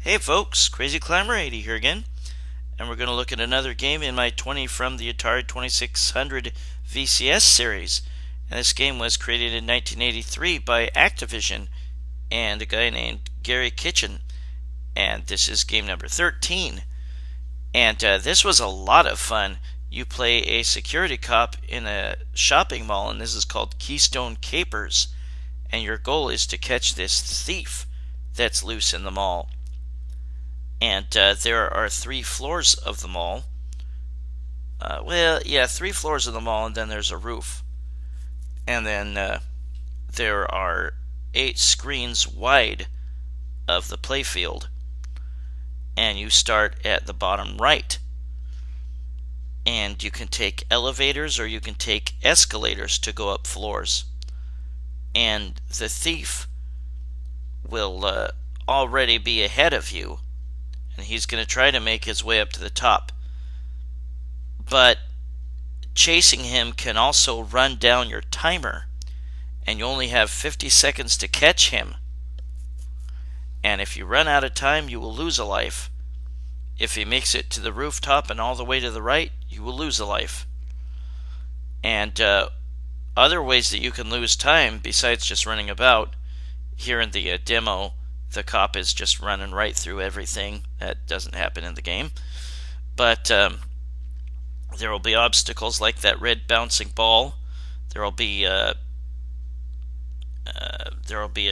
Hey folks, Crazy Climber 80 here again, and we're going to look at another game in my 20 from the Atari 2600 VCS series. And this game was created in 1983 by Activision and a guy named Garry Kitchen. And this is game number 13. And this was a lot of fun. You play a security cop in a shopping mall, and this is called Keystone Kapers. And your goal is to catch this thief that's loose in the mall. And there are 3 floors of the mall. 3 floors of the mall, and then there's a roof. And then there are 8 screens wide of the playfield. And you start at the bottom right. And you can take elevators or you can take escalators to go up floors. And the thief will already be ahead of you. And he's going to try to make his way up to the top. But chasing him can also run down your timer. And you only have 50 seconds to catch him. And if you run out of time, you will lose a life. If he makes it to the rooftop and all the way to the right, you will lose a life. And other ways that you can lose time, besides just running about, here in the demo, the cop is just running right through everything. That doesn't happen in the game. But there will be obstacles like that red bouncing ball. There will be a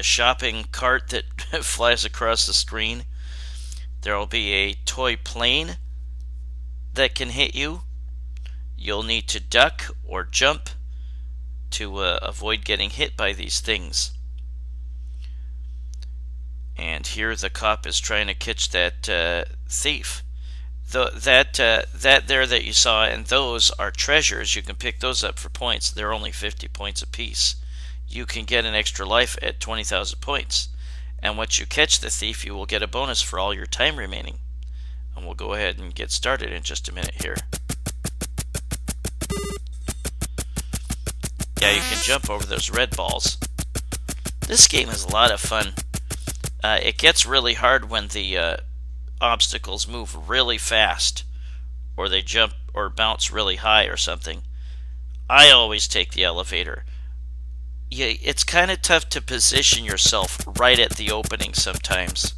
shopping cart that flies across the screen. There will be a toy plane that can hit you. You'll need to duck or jump to avoid getting hit by these things. And here the cop is trying to catch that thief. That there that you saw, and those are treasures. You can pick those up for points. They're only 50 points apiece. You can get an extra life at 20,000 points. And once you catch the thief, you will get a bonus for all your time remaining. And we'll go ahead and get started in just a minute here. Yeah, you can jump over those red balls. This game is a lot of fun. It gets really hard when the obstacles move really fast, or they jump or bounce really high or something. I always take the elevator. Yeah, it's kind of tough to position yourself right at the opening sometimes.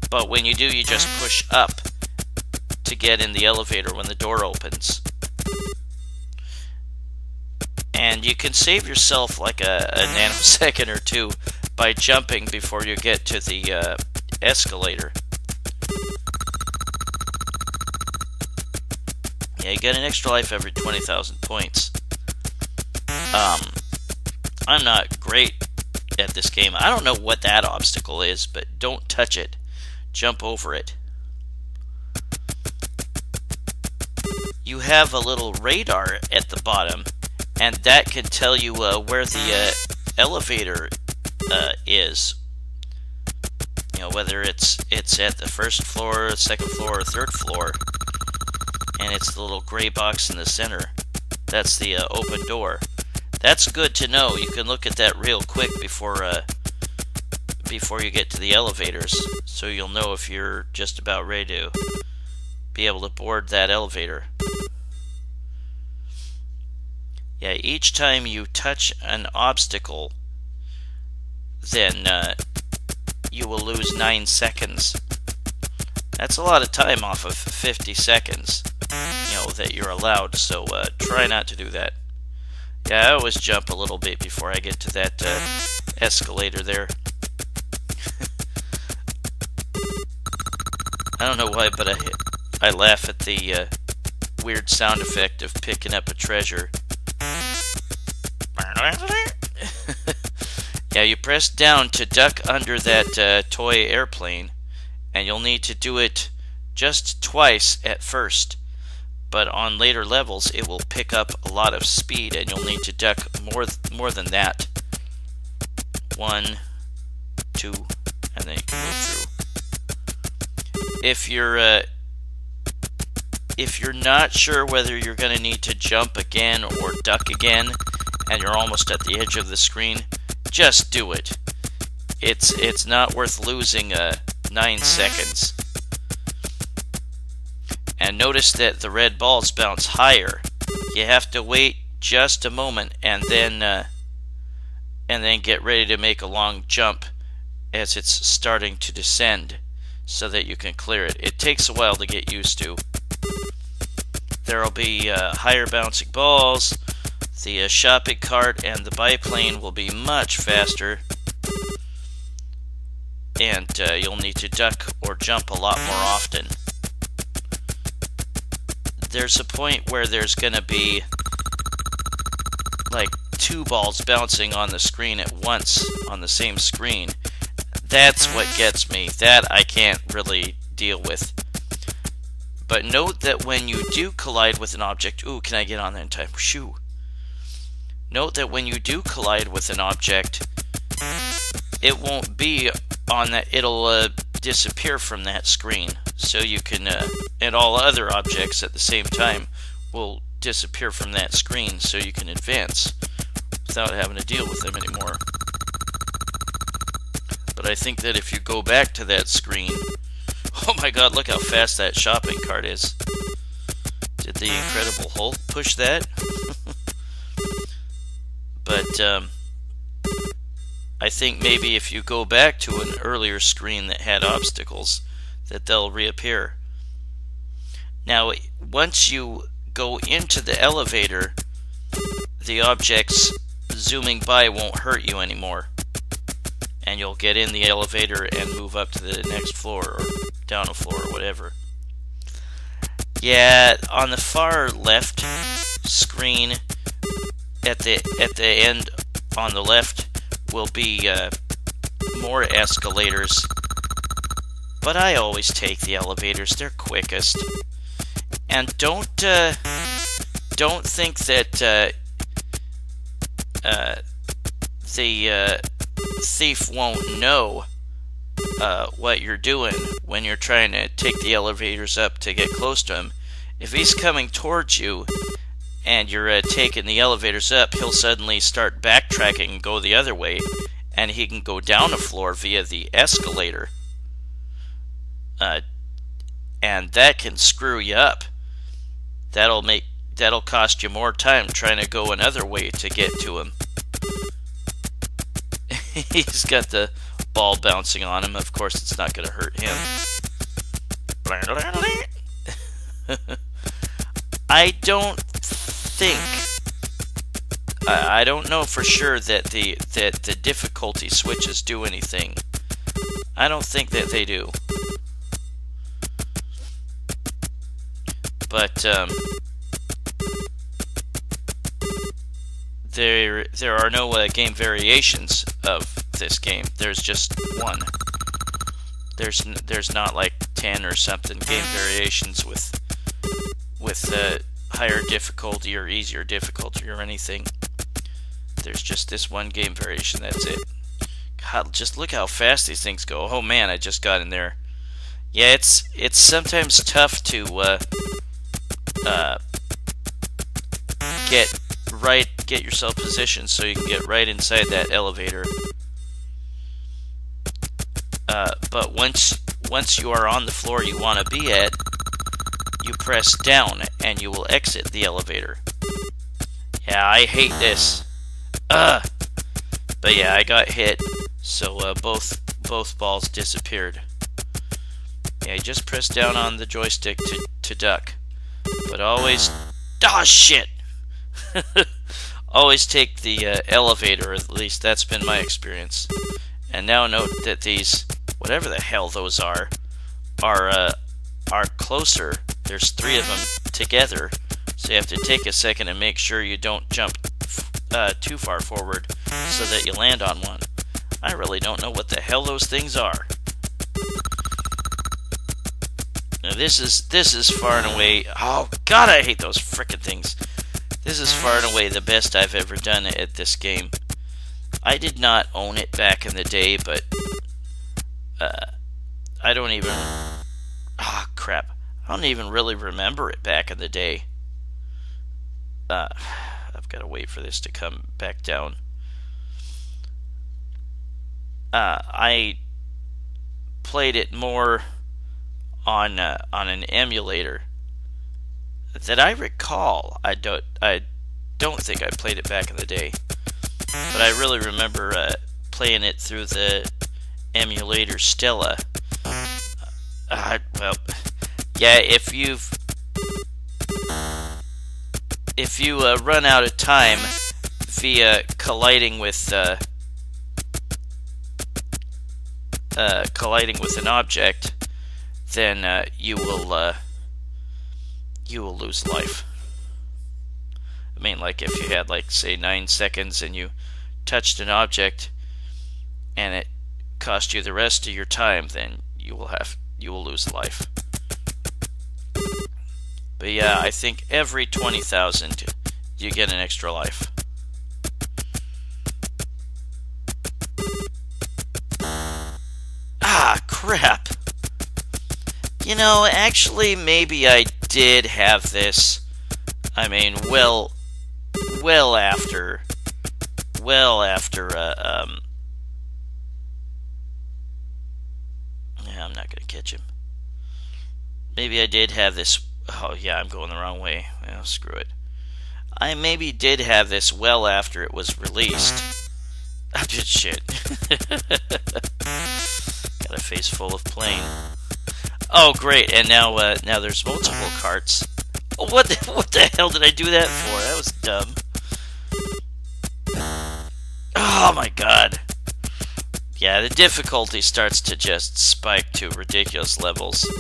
But when you do, you just push up to get in the elevator when the door opens. And you can save yourself like a nanosecond or two by jumping before you get to the escalator. Yeah, you get an extra life every 20,000 points. I'm not great at this game. I don't know what that obstacle is, but don't touch it. Jump over it. You have a little radar at the bottom, and that can tell you where the elevator is. You know, whether it's at the first floor, second floor, or third floor. And it's the little gray box in the center. That's the open door. That's good to know. You can look at that real quick before you get to the elevators, so you'll know if you're just about ready to be able to board that elevator. Yeah, each time you touch an obstacle, then you will lose 9 seconds. That's a lot of time off of 50 seconds, that you're allowed, so try not to do that. Yeah, I always jump a little bit before I get to that escalator there. I don't know why, but I laugh at the weird sound effect of picking up a treasure. Yeah, you press down to duck under that toy airplane, and you'll need to do it just twice at first. But on later levels, it will pick up a lot of speed, and you'll need to duck more than that. 1, 2, and then you can move through. If you're not sure whether you're going to need to jump again or duck again, and you're almost at the edge of the screen, just do it. It's not worth losing 9 seconds. And notice that the red balls bounce higher. You have to wait just a moment and then get ready to make a long jump as it's starting to descend so that you can clear it. It takes a while to get used to. There will be higher bouncing balls. The shopping cart and the biplane will be much faster. And you'll need to duck or jump a lot more often. There's a point where there's going to be like 2 balls bouncing on the screen at once on the same screen. That's what gets me. That I can't really deal with. But note that when you do collide with an object... Ooh, can I get on there in time? Shoo. Note that when you do collide with an object, it won't be on that. It'll disappear from that screen. So you can... and all other objects at the same time will disappear from that screen so you can advance without having to deal with them anymore. But I think that if you go back to that screen... Oh my god, look how fast that shopping cart is. Did the Incredible Hulk push that? But I think maybe if you go back to an earlier screen that had obstacles, that they'll reappear. Now, once you go into the elevator, the objects zooming by won't hurt you anymore. And you'll get in the elevator and move up to the next floor, or down a floor, or whatever. Yeah, on the far left screen, at the end on the left, will be more escalators. But I always take the elevators; they're quickest. And don't think that the thief won't know what you're doing when you're trying to take the elevators up to get close to him. If he's coming towards you and you're taking the elevators up, he'll suddenly start backtracking and go the other way, and he can go down a floor via the escalator. And that can screw you up. That'll cost you more time trying to go another way to get to him. He's got the ball bouncing on him. Of course, it's not going to hurt him. I don't think... I don't know for sure that the difficulty switches do anything. I don't think that they do. But there are no game variations of this game. There's just one. There's not like 10 or something game variations with higher difficulty or easier difficulty or anything. There's just this one game variation. That's it. God, just look how fast these things go. Oh man, I just got in there. Yeah, it's sometimes tough to get yourself positioned so you can get right inside that elevator. But once you are on the floor you want to be at, you press down and you will exit the elevator. Yeah, I hate this. But yeah, I got hit, so both balls disappeared. Yeah, you just press down on the joystick to duck. But always... Ah, shit! Always take the elevator, at least that's been my experience. And now note that these, whatever the hell those are closer. There's 3 of them together, so you have to take a second and make sure you don't jump too far forward so that you land on one. I really don't know what the hell those things are. Now this is far and away... Oh god, I hate those frickin' things. This is far and away the best I've ever done at this game. I did not own it back in the day, but I don't even... Ah, crap. I don't even really remember it back in the day. I've got to wait for this to come back down. I played it more on an emulator. That I recall, I don't think I played it back in the day, but I really remember playing it through the emulator Stella. Well, yeah, if you run out of time via colliding with an object, then you will lose life. I mean, like if you had, like, say 9 seconds and you touched an object and it cost you the rest of your time, then you will lose life. But yeah, I think every 20,000 you get an extra life. Ah, crap. You know, actually, maybe I did have this. I mean, well after. Yeah, I'm not gonna catch him. Maybe I did have this. Oh yeah, I'm going the wrong way. Well, screw it. I maybe did have this well after it was released. I'm just shit. Got a face full of plane. Oh great! And now there's multiple carts. What the hell did I do that for? That was dumb. Oh my god. Yeah, the difficulty starts to just spike to ridiculous levels.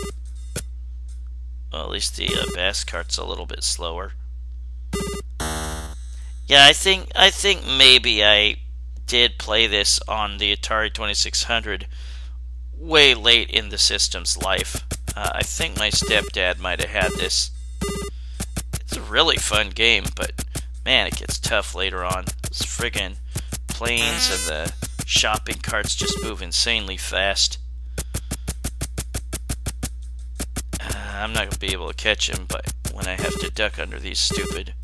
Well, at least the bass cart's a little bit slower. Yeah, I think maybe I did play this on the Atari 2600 way late in the system's life. I think my stepdad might have had this. It's a really fun game, but man, it gets tough later on. Those friggin' planes and the shopping carts just move insanely fast. I'm not going to be able to catch him, but when I have to duck under these stupid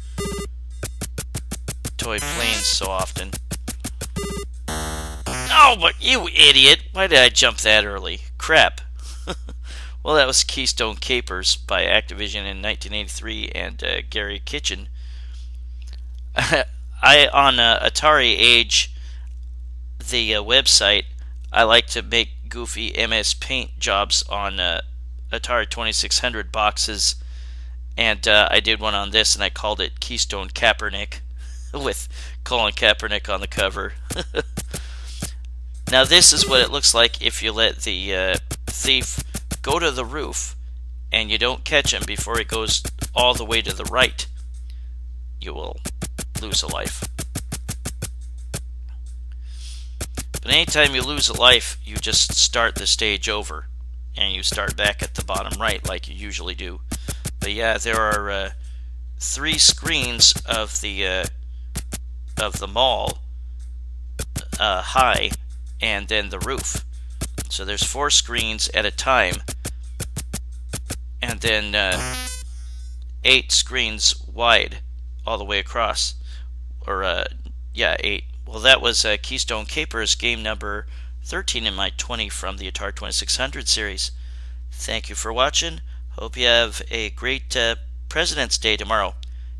toy planes so often. Oh, but you idiot! Why did I jump that early? Crap. Well, that was Keystone Kapers by Activision in 1983 and Garry Kitchen. On Atari Age, the website, I like to make goofy MS Paint jobs on Atari 2600 boxes, and I did one on this, and I called it Keystone Kaepernick, with Colin Kaepernick on the cover. Now this is what it looks like if you let the thief go to the roof and you don't catch him before he goes all the way to the right. You will lose a life. But anytime you lose a life, you just start the stage over and you start back at the bottom right like you usually do. But yeah, there are 3 screens of the mall high, and then the roof. So there's 4 screens at a time, and then 8 screens wide all the way across. Or 8. Well, that was Keystone Kapers, game number 13 in my 20 from the Atari 2600 series. Thank you for watching. Hope you have a great President's Day tomorrow.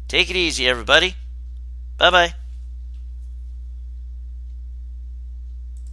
Take it easy, everybody. Bye-bye.